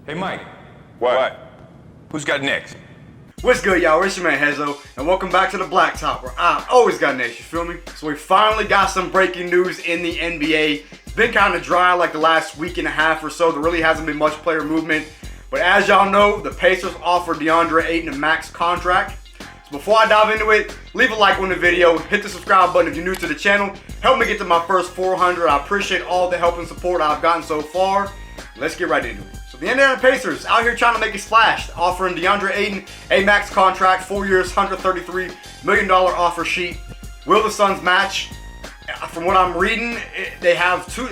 Hey, Mike. What? Who's got next? What's good, y'all? It's your man Hezo, and welcome back to the Blacktop, where I always got next, you feel me? So we finally got some breaking news in the NBA. It's been kind of dry like the last week and a half or so. There really hasn't been much player movement. But as y'all know, the Pacers offered Deandre Ayton a max contract. So before I dive into it, leave a like on the video, hit the subscribe button if you're new to the channel. Help me get to my first 400. I appreciate all the help and support I've gotten so far. Let's get right into it. So the Indiana Pacers out here trying to make a splash, offering Deandre Ayton a max contract, 4 years, $133 million offer sheet. Will the Suns match? From what I'm reading, they have 2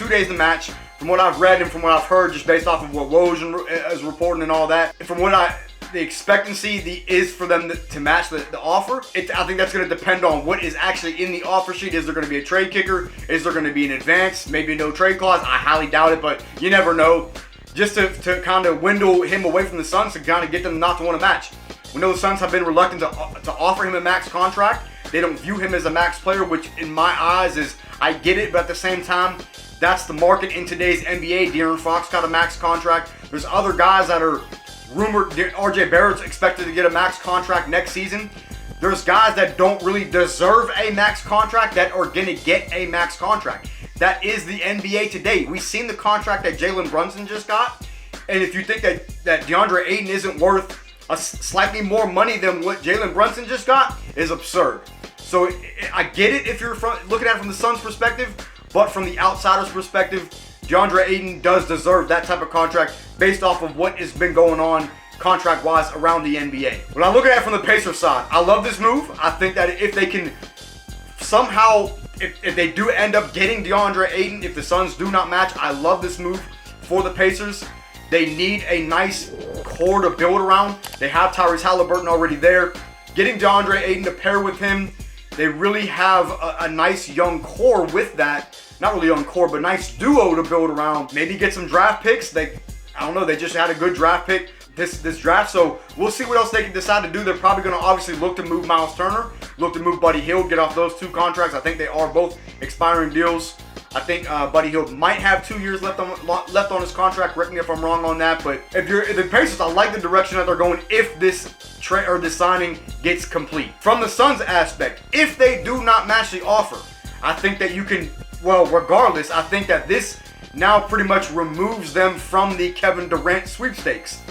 days to match. From what I've read and from what I've heard, just based off of what Woj is reporting and all that, and from what the expectancy is for them to match the offer. I think that's going to depend on what is actually in the offer sheet. Is there going to be a trade kicker? Is there going to be an advance? Maybe no trade clause? I highly doubt it, but you never know. Just to kind of window him away from the Suns to kind of get them not to want to match. We know the Suns have been reluctant to offer him a max contract. They don't view him as a max player, which in my eyes is, I get it, but at the same time, that's the market in today's NBA. De'Aaron Fox got a max contract. There's other guys that are rumored. RJ Barrett's expected to get a max contract next season. There's guys that don't really deserve a max contract that are going to get a max contract. That is the NBA today. We've seen the contract that Jalen Brunson just got. And if you think that DeAndre Ayton isn't worth a slightly more money than what Jalen Brunson just got, is absurd. So I get it if you're looking at it from the Suns' perspective, but from the outsider's perspective, DeAndre Ayton does deserve that type of contract based off of what has been going on contract-wise around the NBA. When I look at it from the Pacers side, I love this move. I think that if they can somehow, if they do end up getting DeAndre Ayton, if the Suns do not match, I love this move for the Pacers. They need a nice core to build around. They have Tyrese Halliburton already there. Getting DeAndre Ayton to pair with him, they really have a nice young core with that. Not really young core, but nice duo to build around. Maybe get some draft picks. I don't know, they just had a good draft pick this draft, so we'll see what else they can decide to do. They're probably going to obviously look to move Miles Turner, look to move Buddy Hield, get off those 2 contracts. I think they are both expiring deals. I think Buddy Hield might have 2 years left on his contract. Correct me if I'm wrong on that, but if the Pacers, I like the direction that they're going if this trade or this signing gets complete. From the Suns aspect, if they do not match the offer, I think that you can, well, regardless, I think that this now pretty much removes them from the Kevin Durant sweepstakes.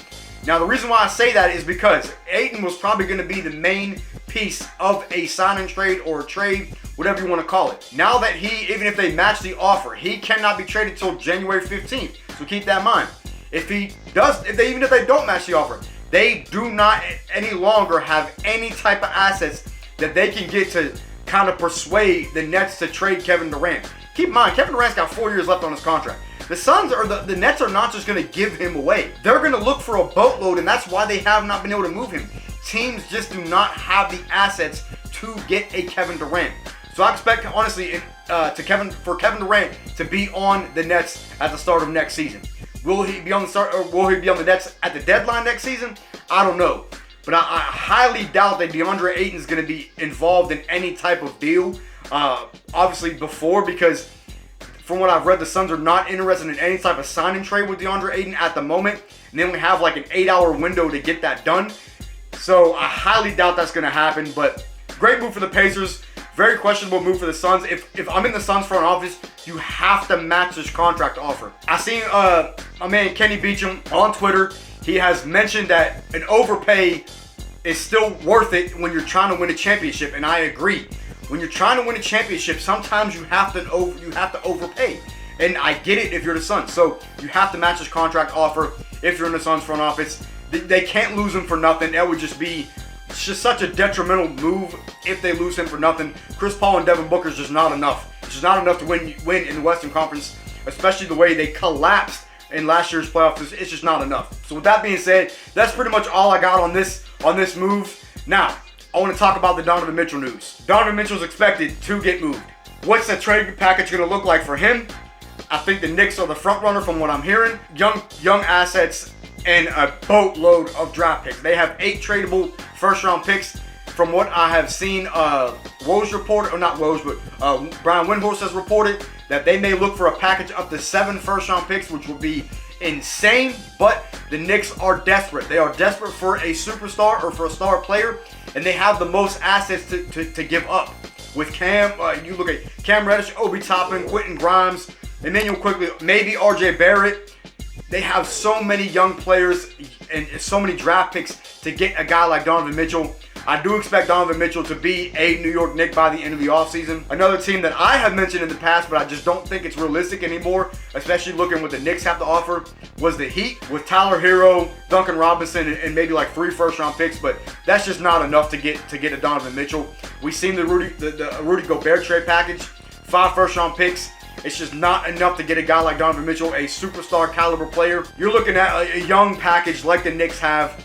Now, the reason why I say that is because Ayton was probably going to be the main piece of a sign and trade or a trade, whatever you want to call it. Now that even if they match the offer, he cannot be traded till January 15th. So keep that in mind. Even if they don't match the offer, they do not any longer have any type of assets that they can get to kind of persuade the Nets to trade Kevin Durant. Keep in mind, Kevin Durant's got 4 years left on his contract. The Suns or the Nets are not just going to give him away. They're going to look for a boatload, and that's why they have not been able to move him. Teams just do not have the assets to get a Kevin Durant. So I expect, honestly, for Kevin Durant to be on the Nets at the start of next season. Will he be on the Nets at the deadline next season? I don't know. But I highly doubt that DeAndre Ayton is going to be involved in any type of deal. Obviously before, because from what I've read, the Suns are not interested in any type of sign and trade with DeAndre Ayton at the moment. And they only have like an 8-hour window to get that done. So I highly doubt that's going to happen. But great move for the Pacers. Very questionable move for the Suns. If I'm in the Suns front office, you have to match this contract offer. I seen my man Kenny Beecham on Twitter. He has mentioned that an overpay is still worth it when you're trying to win a championship, and I agree. When you're trying to win a championship, sometimes you have to overpay. And I get it if you're the Suns. So you have to match this contract offer if you're in the Suns front office. They can't lose him for nothing. That would just be such a detrimental move if they lose him for nothing. Chris Paul and Devin Booker is just not enough. It's just not enough to win in the Western Conference, especially the way they collapsed in last year's playoffs. It's just not enough. So with that being said, that's pretty much all I got on this move. Now, I want to talk about the Donovan Mitchell news. Donovan Mitchell is expected to get moved. What's the trade package going to look like for him? I think the Knicks are the front runner from what I'm hearing. Young assets and a boatload of draft picks. They have 8 tradable first-round picks. From what I have seen, Woj reported, or not Woj, but Brian Windhorst has reported that they may look for a package up to 7 first-round picks, which would be insane, but the Knicks are desperate. They are desperate for a superstar or for a star player, and they have the most assets to give up. With Cam, you look at Cam Reddish, Obi Toppin, Quentin Grimes, Emmanuel Quickly, maybe RJ Barrett. They have so many young players and so many draft picks to get a guy like Donovan Mitchell. I do expect Donovan Mitchell to be a New York Knick by the end of the offseason. Another team that I have mentioned in the past, but I just don't think it's realistic anymore, especially looking what the Knicks have to offer, was the Heat with Tyler Hero, Duncan Robinson, and maybe like 3 first-round picks. But that's just not enough to get a Donovan Mitchell. We've seen the Rudy Gobert trade package, 5 first-round picks. It's just not enough to get a guy like Donovan Mitchell, a superstar caliber player. You're looking at a young package like the Knicks have,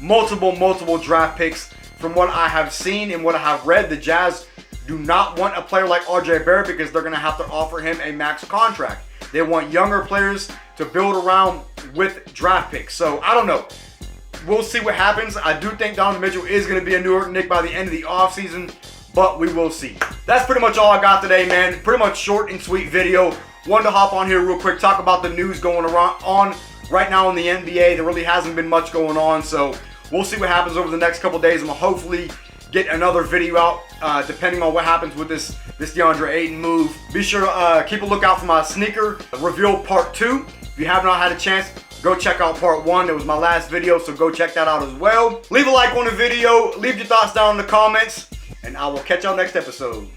multiple draft picks. From what I have seen and what I have read, the Jazz do not want a player like RJ Barrett because they're going to have to offer him a max contract. They want younger players to build around with draft picks. So I don't know. We'll see what happens. I do think Donovan Mitchell is going to be a New York Knick by the end of the offseason, but we will see. That's pretty much all I got today, man. Pretty much short and sweet video. Wanted to hop on here real quick, talk about the news going on right now in the NBA. There really hasn't been much going on, so we'll see what happens over the next couple days. I'm going to hopefully get another video out depending on what happens with this Deandre Ayton move. Be sure to keep a lookout for my sneaker reveal part 2. If you have not had a chance, go check out part 1. It was my last video, so go check that out as well. Leave a like on the video. Leave your thoughts down in the comments, and I will catch y'all next episode.